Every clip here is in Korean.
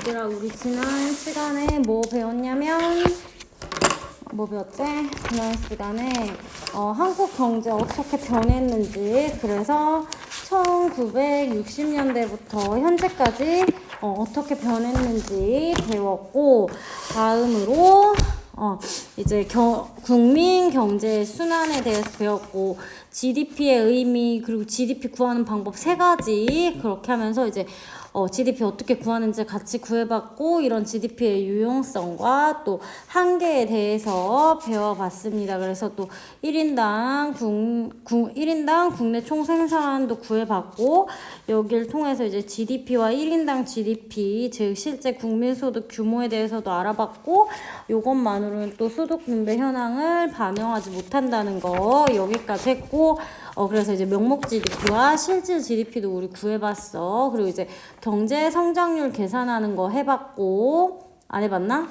얘들아, 우리 지난 시간에 뭐 배웠냐면, 뭐 배웠지? 지난 시간에 한국 경제 어떻게 변했는지, 그래서 1960년대부터 현재까지 어떻게 변했는지 배웠고, 다음으로 이제 국민 경제 순환에 대해서 배웠고, GDP의 의미, 그리고 GDP 구하는 방법 3가지, 그렇게 하면서 이제 GDP 어떻게 구하는지 같이 구해봤고, 이런 GDP의 유용성과 또 한계에 대해서 배워봤습니다. 그래서 또 1인당 국내 총생산도 구해봤고, 여기를 통해서 이제 GDP와 1인당 GDP, 즉 실제 국민소득 규모에 대해서도 알아봤고, 요것만으로는 또 소득 분배 현황을 반영하지 못한다는 거 여기까지 했고, 그래서 이제 명목 GDP와 실질 GDP도 우리 구해봤어. 그리고 이제 경제 성장률 계산하는 거 해봤고, 안 해봤나?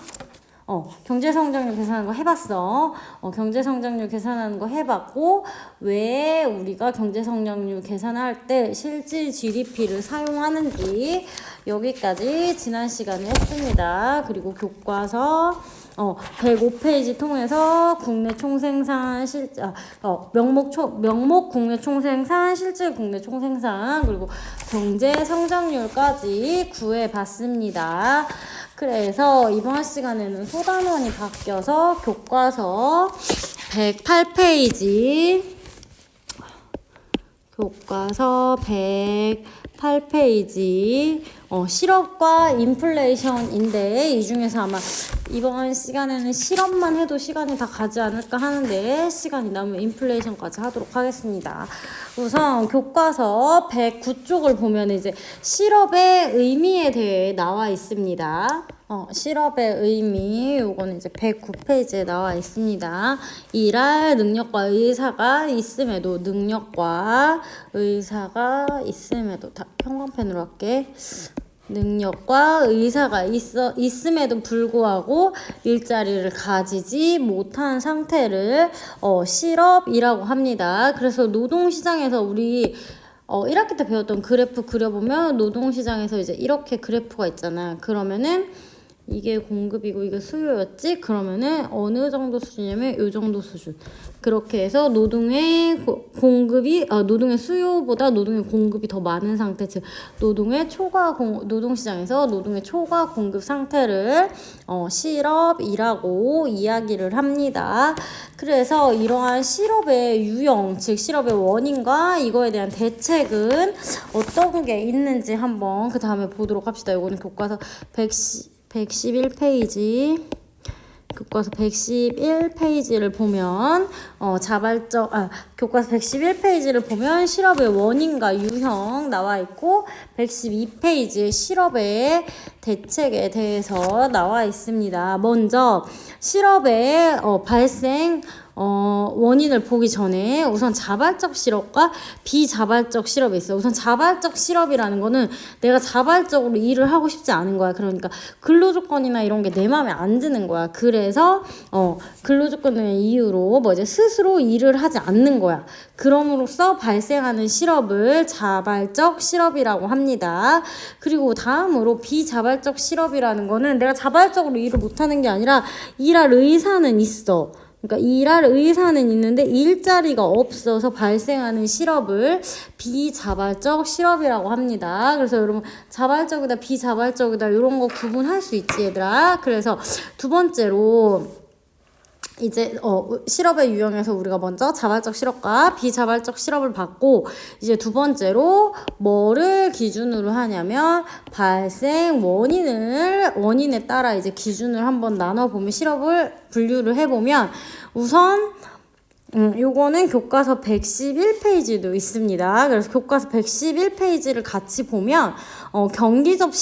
경제 성장률 계산하는 거 해봤어. 경제 성장률 계산하는 거 해봤고, 왜 우리가 경제 성장률 계산할 때 실질 GDP를 사용하는지 여기까지 지난 시간에 했습니다. 그리고 교과서 105페이지 통해서 국내 총생산 명목 국내 총생산, 실질 국내 총생산, 그리고 경제 성장률까지 구해봤습니다. 그래서 이번 시간에는 소단원이 바뀌어서 교과서 108페이지 실업과 인플레이션인데, 이 중에서 아마 이번 시간에는 실업만 해도 시간이 다 가지 않을까 하는데, 시간이 남으면 인플레이션까지 하도록 하겠습니다. 우선 교과서 109쪽을 보면 이제 실업의 의미에 대해 나와 있습니다. 실업의 의미, 요거는 이제 109페이지에 나와 있습니다. 일할 능력과 의사가 있음에도, 다 형광펜으로 할게. 능력과 의사가 있음에도 불구하고 일자리를 가지지 못한 상태를 실업이라고 합니다. 그래서 노동시장에서 우리 1학기 때 배웠던 그래프 그려보면, 노동시장에서 이제 이렇게 그래프가 있잖아. 그러면은 이게 공급이고 이게 수요였지? 그러면은 어느 정도 수준이냐면 요 정도 수준. 그렇게 해서 노동의 수요보다 노동의 공급이 더 많은 상태, 즉 노동시장에서 노동의 초과 공급 상태를 실업이라고 이야기를 합니다. 그래서 이러한 실업의 유형, 즉 실업의 원인과 이거에 대한 대책은 어떤 게 있는지 한번 그 다음에 보도록 합시다. 이거는 교과서 111페이지, 교과서 111페이지를 보면 교과서 111페이지를 보면 실업의 원인과 유형 나와 있고, 112페이지에 실업의 대책에 대해서 나와 있습니다. 먼저 실업의 발생 원인을 보기 전에 우선 자발적 실업과 비자발적 실업이 있어요. 우선 자발적 실업이라는 거는 내가 자발적으로 일을 하고 싶지 않은 거야. 그러니까 근로조건이나 이런 게 내 마음에 안 드는 거야. 그래서 근로조건의 이유로 스스로 일을 하지 않는 거야. 그럼으로써 발생하는 실업을 자발적 실업이라고 합니다. 그리고 다음으로 비자발적 실업이라는 거는 내가 자발적으로 일을 못하는 게 아니라 일할 의사는 있어. 그러니까 일할 의사는 있는데 일자리가 없어서 발생하는 실업을 비자발적 실업이라고 합니다. 그래서 여러분, 자발적이다 비자발적이다 이런 거 구분할 수 있지 얘들아. 그래서 두 번째로 이제 실업의 유형에서 우리가 먼저 자발적 실업과 비자발적 실업을 봤고, 이제 두 번째로 뭐를 기준으로 하냐면 발생 원인에 따라 이제 기준을 한번 나눠보면, 실업을 분류를 해보면, 우선 요거는 교과서 111페이지도 있습니다. 그래서 교과서 111페이지를 같이 보면 경기적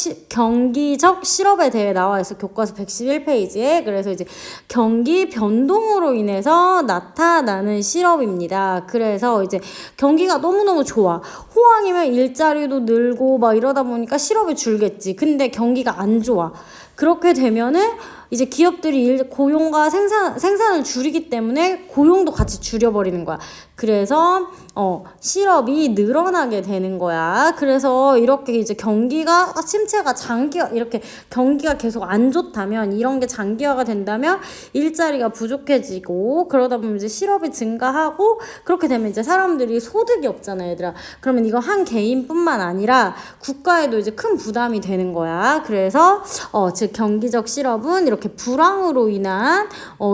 실업에 대해 나와 있어. 교과서 111페이지에. 그래서 이제 경기 변동으로 인해서 나타나는 실업입니다. 그래서 이제 경기가 너무너무 좋아. 호황이면 일자리도 늘고 막 이러다 보니까 실업이 줄겠지. 근데 경기가 안 좋아. 그렇게 되면은 이제 기업들이 고용과 생산을 줄이기 때문에 고용도 같이 줄여버리는 거야. 그래서 실업이 늘어나게 되는 거야. 그래서 이렇게 이제 경기가 침체가 장기화 이렇게 경기가 계속 안 좋다면 이런 게 장기화가 된다면 일자리가 부족해지고 그러다 보면 이제 실업이 증가하고 그렇게 되면 이제 사람들이 소득이 없잖아, 얘들아. 그러면 이거 한 개인뿐만 아니라 국가에도 이제 큰 부담이 되는 거야. 그래서 즉 경기적 실업은 이렇게 불황으로 인한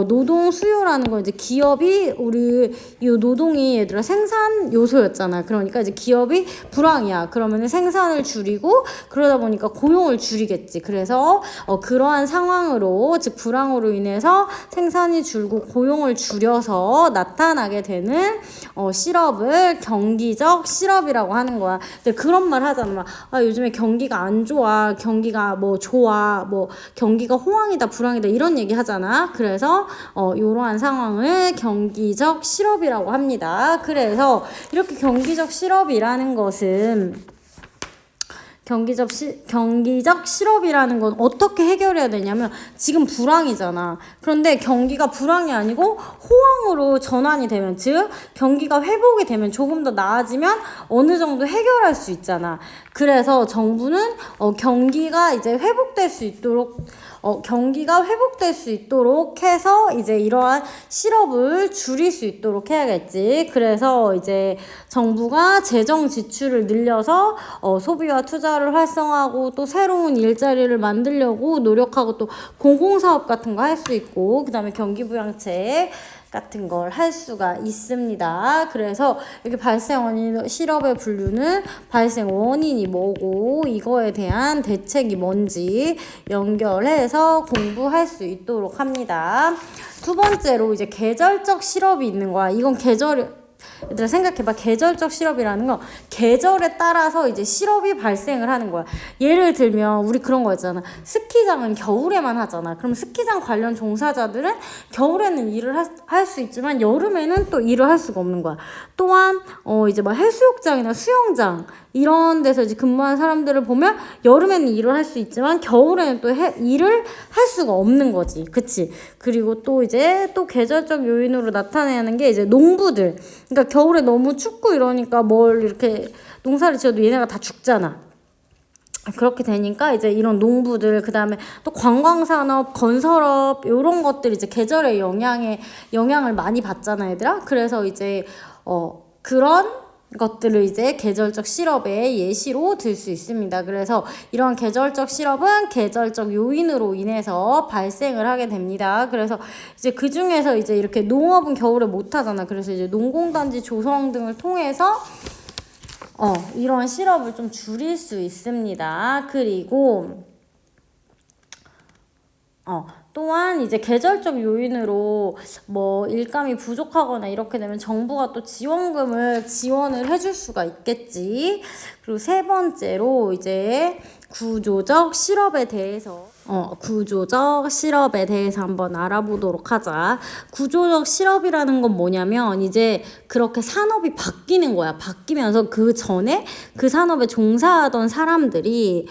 노동 수요라는 거 이제 기업이 우리 이 노동이 얘들아 생산 요소였잖아. 그러니까 이제 기업이 불황이야. 그러면 생산을 줄이고 그러다 보니까 고용을 줄이겠지. 그래서 그러한 상황으로 즉 불황으로 인해서 생산이 줄고 고용을 줄여서 나타나게 되는 실업을 경기적 실업이라고 하는 거야. 근데 그런 말 하잖아. 요즘에 경기가 안 좋아. 경기가 뭐 좋아. 뭐 경기가 호황이다, 불황이다 이런 얘기 하잖아. 그래서 이러한 상황을 경기적 실업이라고 합니다. 그래서 이렇게 경기적 실업이라는 것은 경기적 실업이라는 건 어떻게 해결해야 되냐면 지금 불황이잖아. 그런데 경기가 불황이 아니고 호황으로 전환이 되면 즉 경기가 회복이 되면 조금 더 나아지면 어느 정도 해결할 수 있잖아. 그래서 정부는 경기가 이제 회복될 수 있도록 경기가 회복될 수 있도록 해서 이제 이러한 실업을 줄일 수 있도록 해야겠지. 그래서 이제 정부가 재정 지출을 늘려서 소비와 투자를 활성화하고 또 새로운 일자리를 만들려고 노력하고 또 공공사업 같은 거 할 수 있고 그다음에 경기부양책 같은 걸 할 수가 있습니다. 그래서 이렇게 발생 원인, 실업의 분류는 발생 원인이 뭐고 이거에 대한 대책이 뭔지 연결해서 공부할 수 있도록 합니다. 두 번째로 이제 계절적 실업이 있는 거야. 이건 얘들아 생각해봐. 계절적 실업이라는 건 계절에 따라서 이제 실업이 발생을 하는 거야. 예를 들면 우리 그런 거 있잖아. 스키장은 겨울에만 하잖아. 그럼 스키장 관련 종사자들은 겨울에는 일을 할 수 있지만 여름에는 또 일을 할 수가 없는 거야. 또한 이제 막 해수욕장이나 수영장 이런 데서 이제 근무하는 사람들을 보면 여름에는 일을 할 수 있지만 겨울에는 또 일을 할 수가 없는 거지. 그치? 그리고 또 이제 또 계절적 요인으로 나타내는 게 이제 농부들. 그러니까 겨울에 너무 춥고 이러니까 뭘 이렇게 농사를 지어도 얘네가 다 죽잖아. 그렇게 되니까 이제 이런 농부들 그다음에 또 관광산업, 건설업 요런 것들 이제 계절의 영향을 많이 받잖아, 얘들아. 그래서 이제 그런 것들을 이제 계절적 실업의 예시로 들 수 있습니다. 그래서 이런 계절적 실업은 계절적 요인으로 인해서 발생을 하게 됩니다. 그래서 이제 그 중에서 이제 이렇게 농업은 겨울에 못 하잖아. 그래서 이제 농공단지 조성 등을 통해서 이런 실업을 좀 줄일 수 있습니다. 그리고 또한 이제 계절적 요인으로 뭐 일감이 부족하거나 이렇게 되면 정부가 또 지원을 해줄 수가 있겠지. 그리고 세 번째로 이제 구조적 실업에 대해서 한번 알아보도록 하자. 구조적 실업이라는 건 뭐냐면 이제 그렇게 산업이 바뀌는 거야. 바뀌면서 그 전에 그 산업에 종사하던 사람들이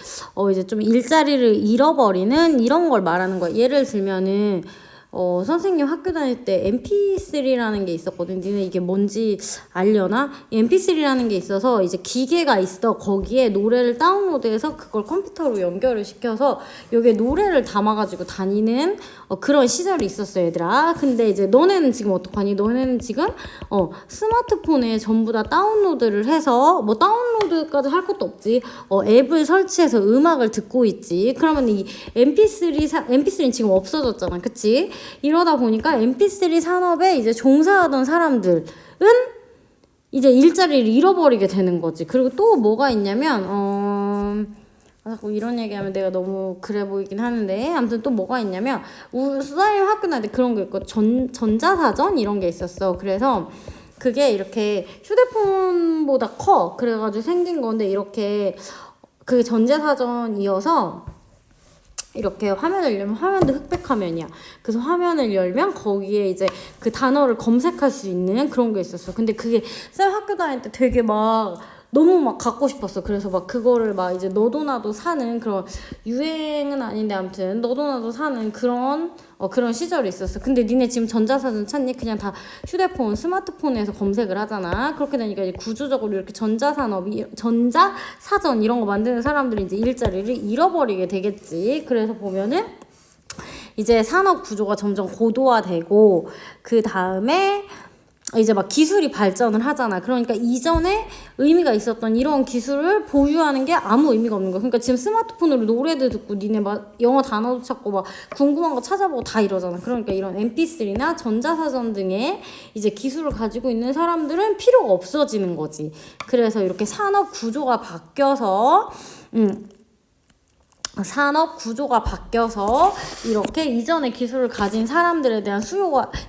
이제 좀 일자리를 잃어버리는 이런 걸 말하는 거야. 예를 들면은 선생님 학교 다닐 때 MP3라는 게 있었거든. 니네 이게 뭔지 알려나? MP3라는 게 있어서 이제 기계가 있어. 거기에 노래를 다운로드해서 그걸 컴퓨터로 연결을 시켜서 여기에 노래를 담아가지고 다니는 그런 시절이 있었어, 얘들아. 근데 이제 너네는 지금 어떡하니? 너네는 지금 스마트폰에 전부 다 다운로드를 해서 뭐 다운로드까지 할 것도 없지. 앱을 설치해서 음악을 듣고 있지. 그러면 이 MP3는 지금 없어졌잖아. 그치? 이러다 보니까 MP3 산업에 이제 종사하던 사람들은 이제 일자리를 잃어버리게 되는 거지. 그리고 또 뭐가 있냐면 자꾸 이런 얘기하면 내가 너무 그래 보이긴 하는데 아무튼 또 뭐가 있냐면 수사님 학교 다닐 때 그런 거 있고 전자사전 이런 게 있었어. 그래서 그게 이렇게 휴대폰보다 커. 그래가지고 생긴 건데 이렇게 그게 전자사전이어서 이렇게 화면을 열면 화면도 흑백 화면이야. 그래서 화면을 열면 거기에 이제 그 단어를 검색할 수 있는 그런 게 있었어. 근데 그게 쌤 학교 다닐 때 되게 막 너무 막 갖고 싶었어. 그래서 막 그거를 막 이제 너도 나도 사는 그런, 유행은 아닌데 아무튼 너도 나도 사는 그런 시절이 있었어. 근데 니네 지금 전자사전 찾니? 그냥 다 휴대폰, 스마트폰에서 검색을 하잖아. 그렇게 되니까 이제 구조적으로 이렇게 전자사전 이런 거 만드는 사람들이 이제 일자리를 잃어버리게 되겠지. 그래서 보면은 이제 산업 구조가 점점 고도화되고, 그 다음에 이제 막 기술이 발전을 하잖아. 그러니까 이전에 의미가 있었던 이런 기술을 보유하는 게 아무 의미가 없는 거야. 그러니까 지금 스마트폰으로 노래도 듣고 니네 막 영어 단어도 찾고 막 궁금한 거 찾아보고 다 이러잖아. 그러니까 이런 MP3나 전자사전 등의 이제 기술을 가지고 있는 사람들은 필요가 없어지는 거지. 그래서 이렇게 산업 구조가 바뀌어서 이렇게 이전의 기술을 가진 사람들에 대한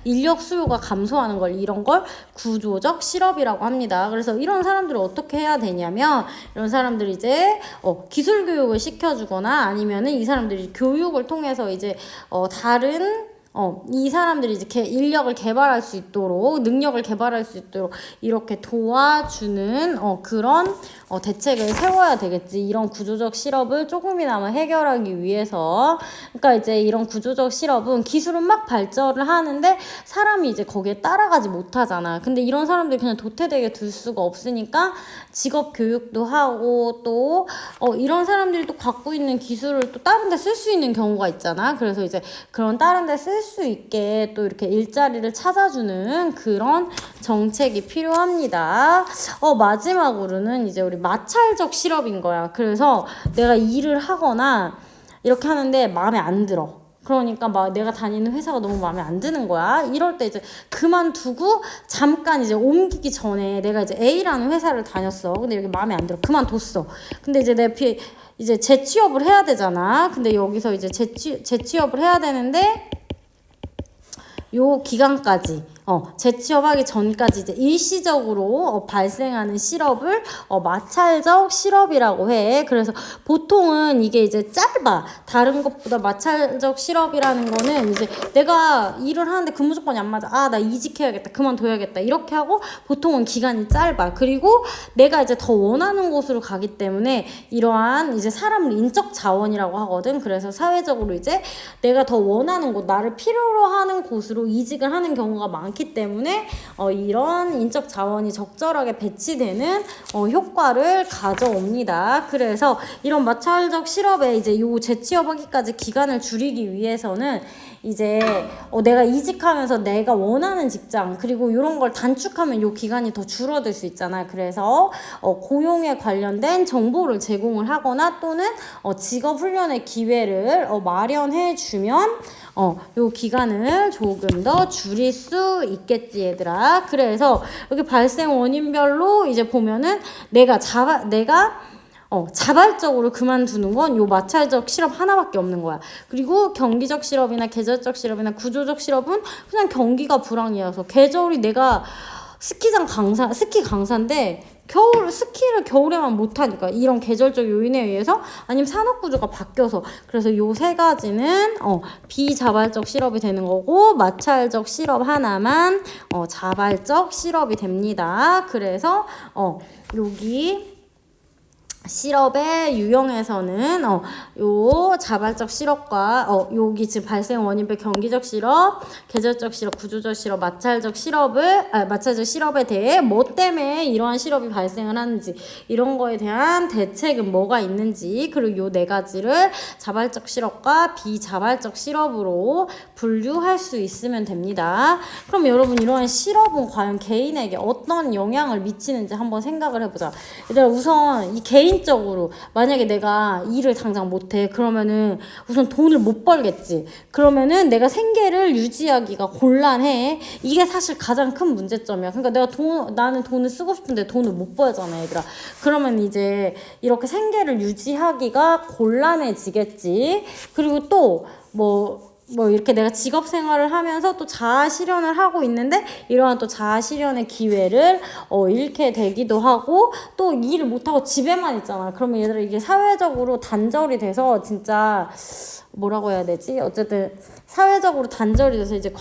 인력 수요가 감소하는 걸, 이런 걸 구조적 실업이라고 합니다. 그래서 이런 사람들을 어떻게 해야 되냐면, 이런 사람들 이제 기술 교육을 시켜주거나, 아니면은 이 사람들이 교육을 통해서 이제 다른 이 사람들이 이제 인력을 개발할 수 있도록, 능력을 개발할 수 있도록 이렇게 도와주는 그런 대책을 세워야 되겠지. 이런 구조적 실업을 조금이나마 해결하기 위해서. 그러니까 이제 이런 구조적 실업은 기술은 막 발전을 하는데 사람이 이제 거기에 따라가지 못하잖아. 근데 이런 사람들 그냥 도태되게 둘 수가 없으니까 직업 교육도 하고, 또 이런 사람들이 또 갖고 있는 기술을 또 다른 데 쓸 수 있는 경우가 있잖아. 그래서 이제 그런 다른 데 쓸 수 있게 또 이렇게 일자리를 찾아주는 그런 정책이 필요합니다. 마지막으로는 이제 우리 마찰적 실업인 거야. 그래서 내가 일을 하거나 이렇게 하는데 마음에 안 들어. 그러니까 막 내가 다니는 회사가 너무 마음에 안 드는 거야. 이럴 때 이제 그만두고 잠깐 이제 옮기기 전에, 내가 이제 A라는 회사를 다녔어. 근데 여기 마음에 안 들어. 그만뒀어. 근데 이제 이제 재취업을 해야 되잖아. 근데 여기서 이제 재취업을 해야 되는데, 요 기간까지 재취업하기 전까지 이제 일시적으로 발생하는 실업을 마찰적 실업이라고 해. 그래서 보통은 이게 이제 짧아. 다른 것보다 마찰적 실업이라는 거는 이제 내가 일을 하는데 근무 조건이 안 맞아. 나 이직해야겠다. 그만둬야겠다. 이렇게 하고 보통은 기간이 짧아. 그리고 내가 이제 더 원하는 곳으로 가기 때문에 이러한 이제 사람을 인적 자원이라고 하거든. 그래서 사회적으로 이제 내가 더 원하는 곳, 나를 필요로 하는 곳으로 이직을 하는 경우가 많기 때문에 이런 인적 자원이 적절하게 배치되는 효과를 가져옵니다. 그래서 이런 마찰적 실업에 이제 요 재취업하기까지 기간을 줄이기 위해서는 이제 내가 이직하면서 내가 원하는 직장, 그리고 이런 걸 단축하면 요 기간이 더 줄어들 수 있잖아. 그래서 고용에 관련된 정보를 제공을 하거나, 또는 직업 훈련의 기회를 마련해 주면 요 기간을 조금 더 줄일 수 있겠지, 얘들아. 그래서 여기 발생 원인별로 이제 보면은 내가 자발적으로 그만두는 건 요 마찰적 실업 하나밖에 없는 거야. 그리고 경기적 실업이나 계절적 실업이나 구조적 실업은 그냥 경기가 불황이어서, 계절이 내가 스키 강사인데 스키를 겨울에만 못하니까, 이런 계절적 요인에 의해서, 아니면 산업구조가 바뀌어서. 그래서 요 세 가지는 비자발적 실업이 되는 거고, 마찰적 실업 하나만 자발적 실업이 됩니다. 그래서 여기 실업의 유형에서는 요 자발적 실업과 여기 지금 발생 원인별 경기적 실업, 계절적 실업, 구조적 실업, 마찰적 실업에 대해 뭐 때문에 이러한 실업이 발생을 하는지, 이런 거에 대한 대책은 뭐가 있는지, 그리고 요 네 가지를 자발적 실업과 비자발적 실업으로 분류할 수 있으면 됩니다. 그럼 여러분, 이러한 실업은 과연 개인에게 어떤 영향을 미치는지 한번 생각을 해보자. 얘들아, 우선 이 개인적으로 만약에 내가 일을 당장 못해, 그러면은 우선 돈을 못 벌겠지. 그러면은 내가 생계를 유지하기가 곤란해. 이게 사실 가장 큰 문제점이야. 그러니까 나는 돈을 쓰고 싶은데 돈을 못 벌잖아, 얘들아. 그러면 이제 이렇게 생계를 유지하기가 곤란해지겠지. 그리고 또 이렇게 내가 직업 생활을 하면서 또 자아 실현을 하고 있는데, 이러한 또 자아 실현의 기회를 잃게 되기도 하고, 또 일을 못하고 집에만 있잖아. 그러면 얘들아, 이게 사회적으로 단절이 돼서, 진짜 뭐라고 해야 되지? 어쨌든 사회적으로 단절이 돼서 이제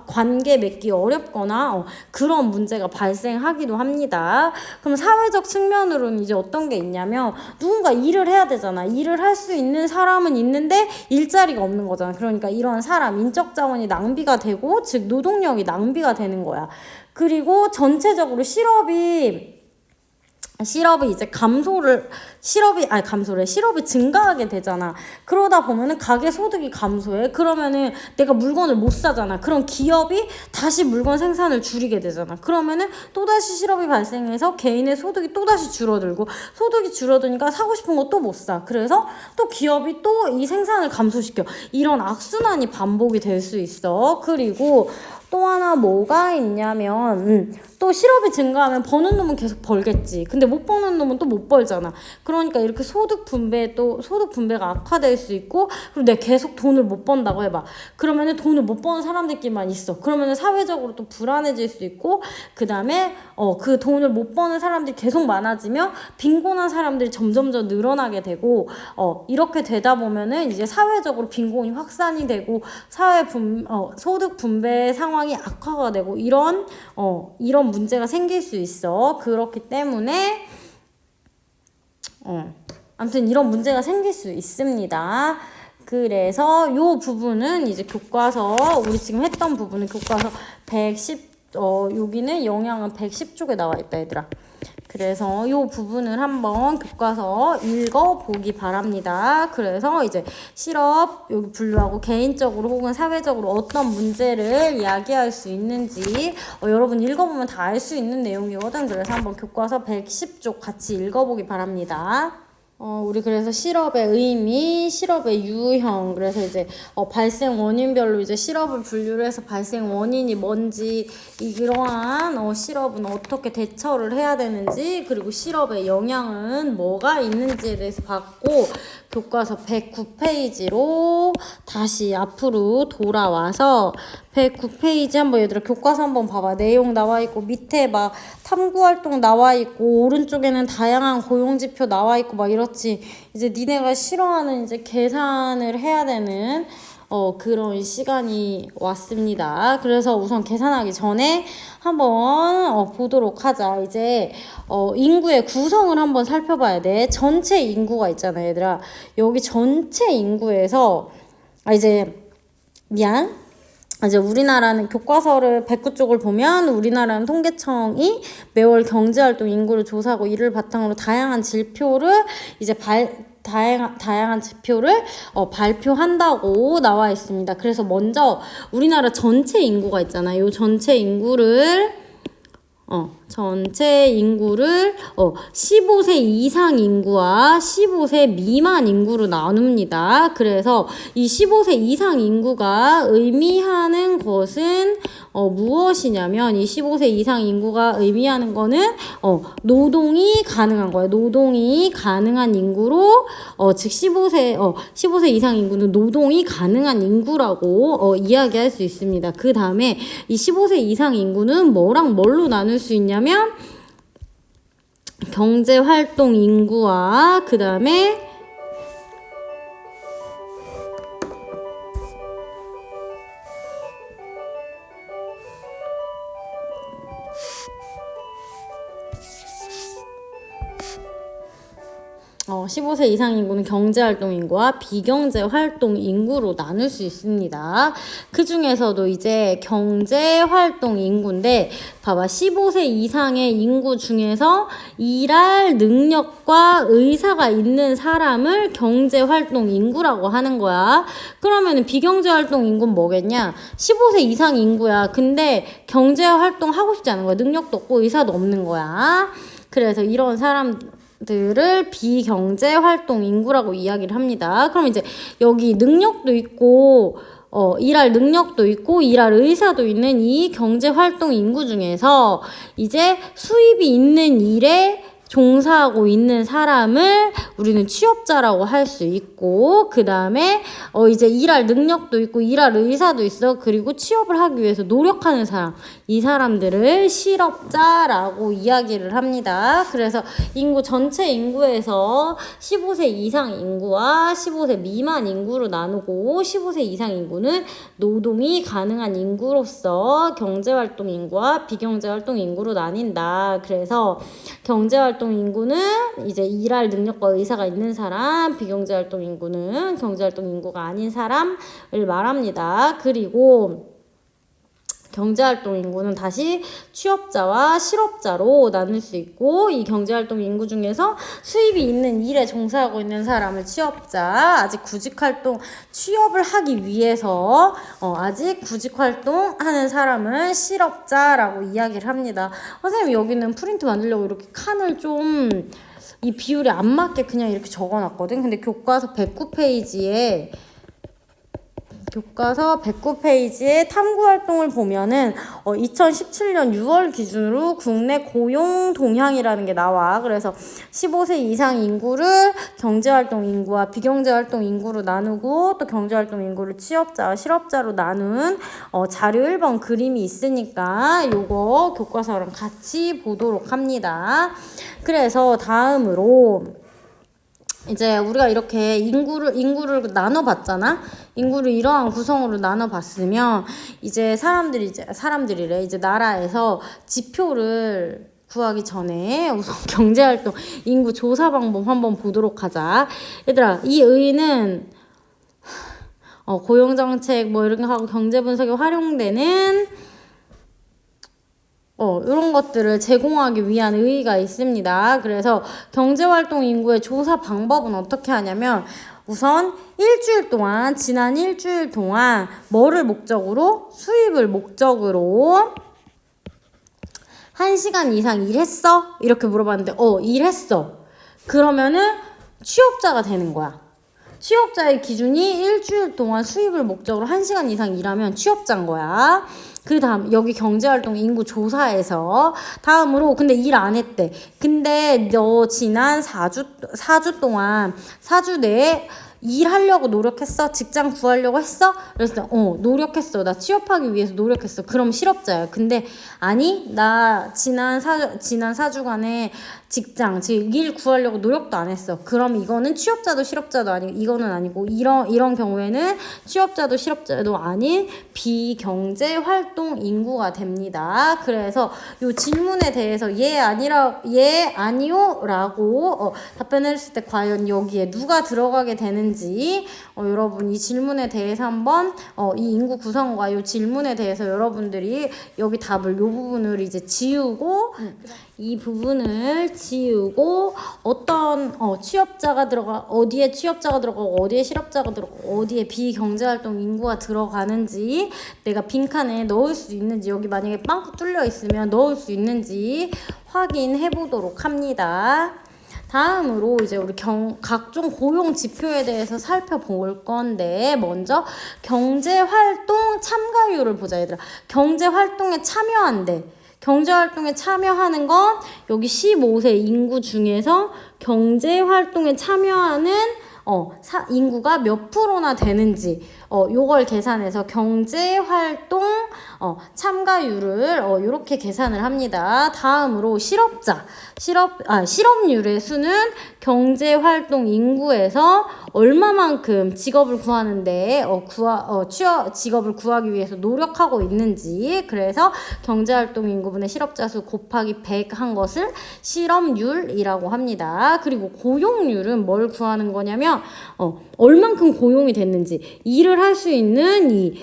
관계 맺기 어렵거나 그런 문제가 발생하기도 합니다. 그럼 사회적 측면으로는 이제 어떤 게 있냐면 누군가 일을 해야 되잖아. 일을 할 수 있는 사람은 있는데 일자리가 없는 거잖아. 그러니까 이런 사람, 인적 자원이 낭비가 되고 즉 노동력이 낭비가 되는 거야. 그리고 전체적으로 실업이 이제 실업이 증가하게 되잖아. 그러다 보면은 가계 소득이 감소해. 그러면은 내가 물건을 못 사잖아. 그럼 기업이 다시 물건 생산을 줄이게 되잖아. 그러면은 또다시 실업이 발생해서 개인의 소득이 또다시 줄어들고, 소득이 줄어드니까 사고 싶은 거 또 못 사. 그래서 또 기업이 또 이 생산을 감소시켜. 이런 악순환이 반복이 될 수 있어. 그리고 또 하나 뭐가 있냐면 또 실업이 증가하면 버는 놈은 계속 벌겠지. 근데 못 버는 놈은 또 못 벌잖아. 그러니까 이렇게 소득 분배가 악화될 수 있고, 그리고 내가 계속 돈을 못 번다고 해봐. 그러면은 돈을 못 버는 사람들끼리만 있어. 그러면은 사회적으로 또 불안해질 수 있고, 그 다음에 그 돈을 못 버는 사람들이 계속 많아지면 빈곤한 사람들이 점점 더 늘어나게 되고, 이렇게 되다 보면은 이제 사회적으로 빈곤이 확산이 되고 소득 분배 상황이 악화가 되고 이런 문제가 생길 수 있어. 그렇기 때문에 아무튼 이런 문제가 생길 수 있습니다. 그래서 요 부분은 이제 교과서, 우리 지금 했던 부분은 교과서 110, 여기는 영양은 110쪽에 나와 있다, 얘들아. 그래서 이 부분을 한번 교과서 읽어보기 바랍니다. 그래서 이제 실업 여기 분류하고 개인적으로 혹은 사회적으로 어떤 문제를 이야기할 수 있는지 여러분 읽어보면 다 알 수 있는 내용이거든. 그래서 한번 교과서 110쪽 같이 읽어보기 바랍니다. 우리 그래서 실업의 의미, 실업의 유형, 그래서 이제 발생 원인별로 이제 실업을 분류를 해서 발생 원인이 뭔지, 이러한 실업은 어떻게 대처를 해야 되는지, 그리고 실업의 영향은 뭐가 있는지에 대해서 봤고, 교과서 109페이지로 다시 앞으로 돌아와서 109페이지 한번 얘들아 교과서 한번 봐봐. 내용 나와 있고 밑에 막 탐구활동 나와 있고 오른쪽에는 다양한 고용지표 나와 있고 막 이렇지. 이제 니네가 싫어하는 이제 계산을 해야 되는 그런 시간이 왔습니다. 그래서 우선 계산하기 전에 한번 보도록 하자. 이제 인구의 구성을 한번 살펴봐야 돼. 전체 인구가 있잖아, 얘들아. 여기 전체 인구에서 이제 우리나라는 교과서를 109쪽을 보면 우리나라는 통계청이 매월 경제활동 인구를 조사하고 이를 바탕으로 다양한 지표를 이제 다양한 지표를 발표한다고 나와 있습니다. 그래서 먼저 우리나라 전체 인구가 있잖아요. 이 전체 인구를 15세 이상 인구와 15세 미만 인구로 나눕니다. 그래서 이 15세 이상 인구가 의미하는 것은 무엇이냐면, 이 15세 이상 인구가 의미하는 거는 노동이 가능한 거예요. 노동이 가능한 인구로 즉 15세 이상 인구는 노동이 가능한 인구라고 이야기할 수 있습니다. 그 다음에 이 15세 이상 인구는 뭐랑 뭘로 나눌 수 있냐면 경제활동 인구와 그 다음에 15세 이상 인구는 경제활동 인구와 비경제활동 인구로 나눌 수 있습니다. 그 중에서도 이제 경제활동 인구인데 봐봐, 15세 이상의 인구 중에서 일할 능력과 의사가 있는 사람을 경제활동 인구라고 하는 거야. 그러면 비경제활동 인구는 뭐겠냐? 15세 이상 인구야. 근데 경제활동 하고 싶지 않은 거야. 능력도 없고 의사도 없는 거야. 그래서 이런 사람들을 비경제활동 인구라고 이야기를 합니다. 그럼 이제 여기 능력도 있고 일할 능력도 있고 일할 의사도 있는 이 경제활동 인구 중에서 이제 수입이 있는 일에 종사하고 있는 사람을 우리는 취업자라고 할 수 있고, 그 다음에 이제 일할 능력도 있고 일할 의사도 있어. 그리고 취업을 하기 위해서 노력하는 사람, 이 사람들을 실업자라고 이야기를 합니다. 그래서 인구 전체 인구에서 15세 이상 인구와 15세 미만 인구로 나누고, 15세 이상 인구는 노동이 가능한 인구로서 경제활동 인구와 비경제활동 인구로 나뉜다. 그래서 경제활동 인구는 이제 일할 능력과 의사가 있는 사람, 비경제활동 인구는 경제활동 인구가 아닌 사람을 말합니다. 그리고 경제활동 인구는 다시 취업자와 실업자로 나눌 수 있고, 이 경제활동 인구 중에서 수입이 있는 일에 종사하고 있는 사람을 취업자, 아직 구직활동, 취업을 하기 위해서 아직 구직활동 하는 사람은 실업자라고 이야기를 합니다. 선생님 여기는 프린트 만들려고 이렇게 칸을 좀 이 비율이 안 맞게 그냥 이렇게 적어놨거든. 근데 교과서 109페이지에 탐구활동을 보면은 2017년 6월 기준으로 국내 고용 동향이라는 게 나와. 그래서 15세 이상 인구를 경제활동 인구와 비경제활동 인구로 나누고, 또 경제활동 인구를 취업자와 실업자로 나눈 자료 1번 그림이 있으니까 요거 교과서랑 같이 보도록 합니다. 그래서 다음으로 이제 우리가 이렇게 인구를 나눠봤잖아. 인구를 이러한 구성으로 나눠봤으면 이제 사람들이래. 이제 나라에서 지표를 구하기 전에 우선 경제활동 인구 조사 방법 한번 보도록 하자. 얘들아, 이 의의는 고용정책 뭐 이런 거 하고 경제 분석에 활용되는 이런 것들을 제공하기 위한 의의가 있습니다. 그래서 경제활동 인구의 조사 방법은 어떻게 하냐면, 우선 지난 일주일 동안 뭐를 목적으로? 수입을 목적으로 1시간 이상 일했어? 이렇게 물어봤는데 일했어. 그러면은 취업자가 되는 거야. 취업자의 기준이 일주일 동안 수입을 목적으로 1시간 이상 일하면 취업자인 거야. 그 다음 여기 경제활동 인구 조사에서 다음으로, 근데 일 안 했대. 근데 너 지난 4주 내에 일하려고 노력했어? 직장 구하려고 했어? 그래서 노력했어. 나 취업하기 위해서 노력했어. 그럼 실업자야. 근데 아니, 나 지난 4주간에 직장, 즉 일 구하려고 노력도 안 했어. 그럼 이거는 취업자도 실업자도 아니고, 이거는 아니고, 이런 경우에는 취업자도 실업자도 아닌 비경제 활동 인구가 됩니다. 그래서 이 질문에 대해서 예 아니요 라고 답변했을 때 과연 여기에 누가 들어가게 되는지 여러분 이 질문에 대해서 한번 이 인구 구성과 이 질문에 대해서 여러분들이 여기 답을 이 부분을 이제 지우고 이 부분을 지우고 어떤 취업자가 어디에 취업자가 들어가고 어디에 실업자가 들어가고 어디에 비경제활동 인구가 들어가는지 내가 빈칸에 넣을 수 있는지, 여기 만약에 빵꾸 뚫려 있으면 넣을 수 있는지 확인해 보도록 합니다. 다음으로 이제 우리 각종 고용 지표에 대해서 살펴볼 건데, 먼저 경제활동 참가율을 보자. 얘들아, 경제활동에 참여한대. 경제활동에 참여하는 건 여기 15세 인구 중에서 경제활동에 참여하는 인구가 몇 프로나 되는지 요걸 계산해서 경제활동 참가율을 요렇게 계산을 합니다. 다음으로 실업률의 수는 경제활동 인구에서 얼마만큼 직업을 구하는데 직업을 구하기 위해서 노력하고 있는지, 그래서 경제활동 인구분의 실업자 수 곱하기 100 한 것을 실업률이라고 합니다. 그리고 고용률은 뭘 구하는 거냐면 얼만큼 고용이 됐는지, 일을 할 수 있는 이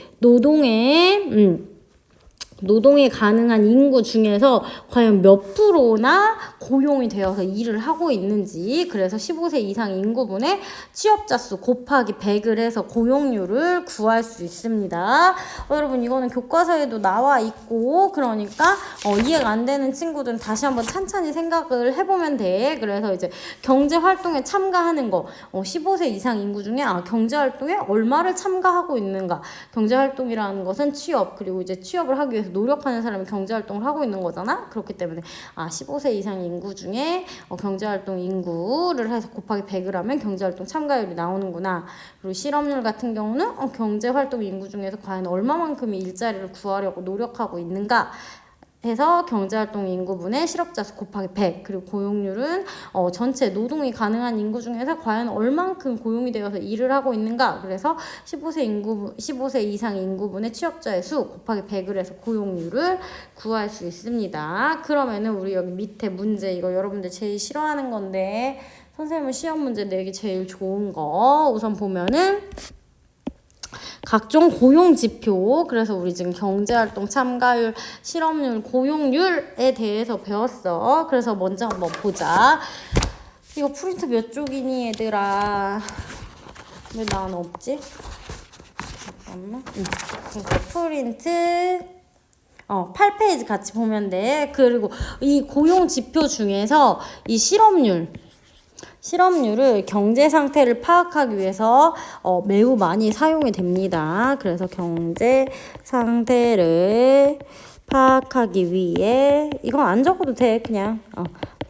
노동에 가능한 인구 중에서 과연 몇 프로나 고용이 되어서 일을 하고 있는지, 그래서 15세 이상 인구분의 취업자 수 곱하기 100을 해서 고용률을 구할 수 있습니다. 여러분 이거는 교과서에도 나와 있고, 그러니까 이해가 안 되는 친구들은 다시 한번 찬찬히 생각을 해보면 돼. 그래서 이제 경제활동에 참가하는 거 15세 이상 인구 중에 경제활동에 얼마를 참가하고 있는가. 경제활동이라는 것은 취업, 그리고 이제 취업을 하기 위해서 위해서 노력하는 사람이 경제활동을 하고 있는 거잖아. 그렇기 때문에 15세 이상 인구 중에 경제활동 인구를 해서 곱하기 100을 하면 경제활동 참가율이 나오는구나. 그리고 실업률 같은 경우는 경제활동 인구 중에서 과연 얼마만큼이 일자리를 구하려고 노력하고 있는가 해서 경제활동 인구분의 실업자 수 곱하기 100. 그리고 고용률은 전체 노동이 가능한 인구 중에서 과연 얼만큼 고용이 되어서 일을 하고 있는가. 그래서 15세 이상 인구분의 취업자의 수 곱하기 100을 해서 고용률을 구할 수 있습니다. 그러면은 우리 여기 밑에 문제, 이거 여러분들 제일 싫어하는 건데 선생님은 시험 문제 내기 제일 좋은 거 우선 보면은 각종 고용 지표, 그래서 우리 지금 경제활동 참가율, 실업률, 고용률에 대해서 배웠어. 그래서 먼저 한번 보자. 이거 프린트 몇 쪽이니 얘들아? 왜 난 없지? 잠깐만. 그러니까 프린트 8페이지 같이 보면 돼. 그리고 이 고용 지표 중에서 이 실업률을 경제 상태를 파악하기 위해서 매우 많이 사용이 됩니다. 그래서 경제 상태를 파악하기 위해, 이건 안 적어도 돼. 그냥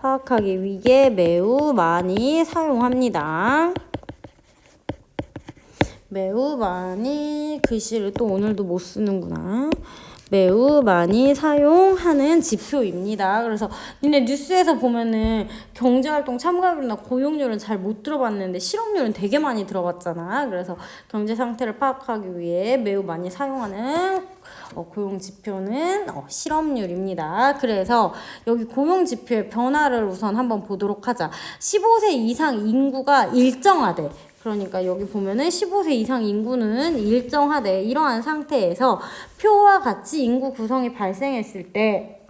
파악하기 위해 매우 많이 사용합니다. 매우 많이, 글씨를 또 오늘도 못 쓰는구나. 매우 많이 사용하는 지표입니다. 그래서 니네 뉴스에서 보면은 경제활동 참가율이나 고용률은 잘 못 들어봤는데 실업률은 되게 많이 들어봤잖아. 그래서 경제 상태를 파악하기 위해 매우 많이 사용하는 고용 지표는 실업률입니다. 그래서 여기 고용 지표의 변화를 우선 한번 보도록 하자. 15세 이상 인구가 일정하대. 그러니까 여기 보면은 15세 이상 인구는 일정하대. 이러한 상태에서 표와 같이 인구 구성이 발생했을 때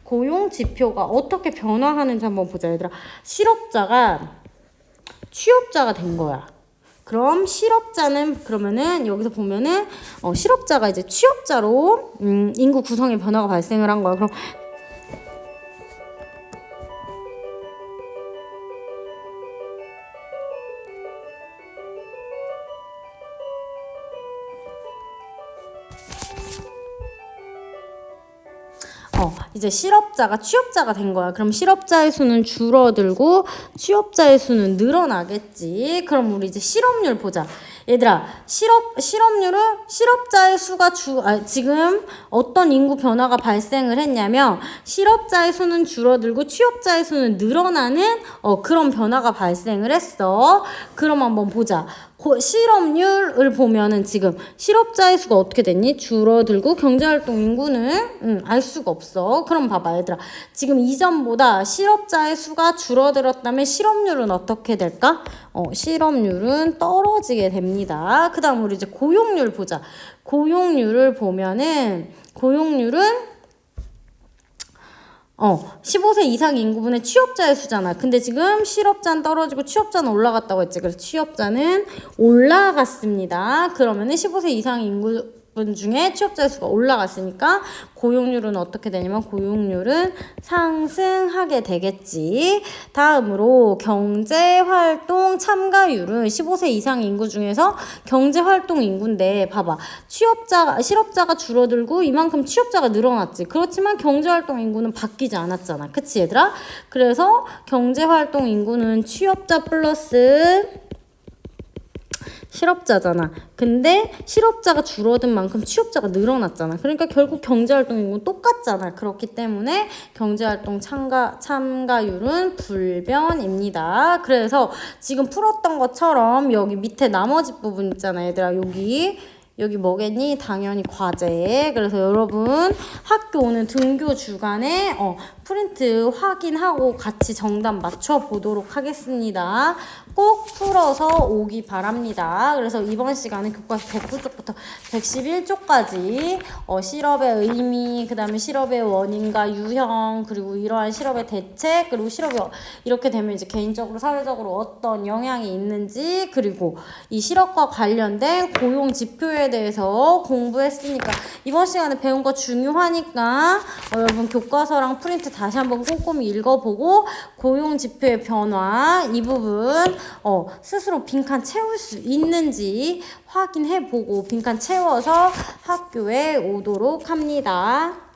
고용 지표가 어떻게 변화하는지 한번 보자. 얘들아, 실업자가 취업자가 된 거야. 그럼 실업자는, 그러면은 여기서 보면은 실업자가 이제 취업자로 인구 구성의 변화가 발생을 한 거야. 그럼 이제 실업자가 취업자가 된 거야. 그럼 실업자의 수는 줄어들고 취업자의 수는 늘어나겠지. 그럼 우리 이제 실업률 보자. 얘들아, 실업률은 실업자의 수가 지금 어떤 인구 변화가 발생을 했냐면 실업자의 수는 줄어들고 취업자의 수는 늘어나는 그런 변화가 발생을 했어. 그럼 한번 보자. 실업률을 보면은 지금 실업자의 수가 어떻게 됐니? 줄어들고 경제활동 인구는 알 수가 없어. 그럼 봐봐 얘들아, 지금 이전보다 실업자의 수가 줄어들었다면 실업률은 어떻게 될까? 실업률은 떨어지게 됩니다. 그 다음 우리 이제 고용률 보자. 고용률을 보면은 15세 이상 인구분의 취업자의 수잖아. 근데 지금 실업자는 떨어지고 취업자는 올라갔다고 했지. 그래서 취업자는 올라갔습니다. 그러면은 15세 이상 인구분 중에 취업자의 수가 올라갔으니까 고용률은 어떻게 되냐면 고용률은 상승하게 되겠지. 다음으로 경제활동 참가율은 15세 이상 인구 중에서 경제활동 인구인데 봐봐. 실업자가 줄어들고 이만큼 취업자가 늘어났지. 그렇지만 경제활동 인구는 바뀌지 않았잖아. 그치 얘들아? 그래서 경제활동 인구는 취업자 플러스 실업자잖아. 근데 실업자가 줄어든 만큼 취업자가 늘어났잖아. 그러니까 결국 경제활동 인구는 똑같잖아. 그렇기 때문에 경제활동 참가율은 불변입니다. 그래서 지금 풀었던 것처럼 여기 밑에 나머지 부분 있잖아. 얘들아, 여기 뭐겠니? 당연히 과제. 그래서 여러분 학교 오는 등교 주간에 프린트 확인하고 같이 정답 맞춰보도록 하겠습니다. 꼭 풀어서 오기 바랍니다. 그래서 이번 시간은 교과서 109쪽부터 111쪽까지 실업의 의미, 그 다음에 실업의 원인과 유형, 그리고 이러한 실업의 대책, 그리고 실업이 이렇게 되면 이제 개인적으로 사회적으로 어떤 영향이 있는지, 그리고 이 실업과 관련된 고용 지표에 대해서 공부했으니까 이번 시간에 배운 거 중요하니까 여러분 교과서랑 프린트 다시 한번 꼼꼼히 읽어보고 고용 지표의 변화 이 부분 스스로 빈칸 채울 수 있는지 확인해 보고 빈칸 채워서 학교에 오도록 합니다.